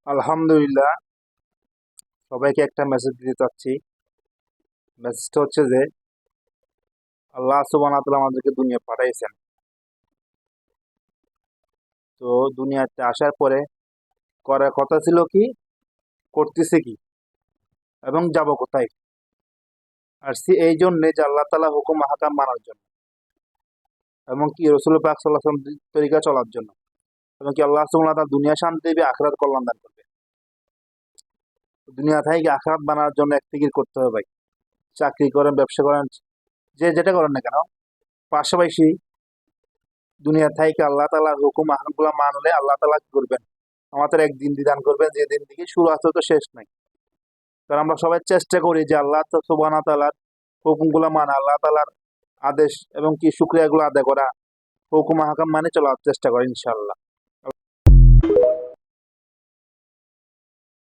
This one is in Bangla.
আলহামদুলিল্লাহ, সবাইকে একটা মেসেজ দিতে চাচ্ছি। মেসেজটা হচ্ছে যে আল্লাহ সুবহানাহু ওয়া তাআলা আমাদেরকে দুনিয়া পাঠাইছেন। তো দুনিয়াতে আসার পরে করার কথা ছিল কি, করতেছে কি এবং যাব কোথায়। আসছি এই জন্যে যে আল্লাহ তাআলা হুকুম আহকাম মানার জন্য এবং কি রাসূল পাক সাল্লাল্লাহু আলাইহি ওয়াসাল্লাম তরিকা চলার জন্য, এবং কি আল্লাহ সুবহানাহু ওয়া তাআলা দুনিয়া শান্তি দিবে, আখিরাত কল্যাণ দান করবে। দুনিয়া থেকে আখিরাত বানানোর জন্য এক ফিকির করতে হবে ভাই। চাকরি করেন, ব্যবসা করেন, যে যেটা করেন না কেন, পাশাপাশি দুনিয়া থেকে আল্লাহ তাআলার হুকুম আহকামগুলো মানলে আল্লাহ তাআলা কি করবেন, আমাদের একদিন বিধান করবেন যে দিন থেকে শুরু আছে তো শেষ নাই। কারণ আমরা সবাই চেষ্টা করি যে আল্লাহ সুবহানাহু ওয়া তাআলার হুকুমগুলো মানা, আল্লাহ তাআলার আদেশ এবং কি শুকরিয়াগুলো আদায় করা, হুকুম আহকাম মানে চলার চেষ্টা করি ইনশাআল্লাহ।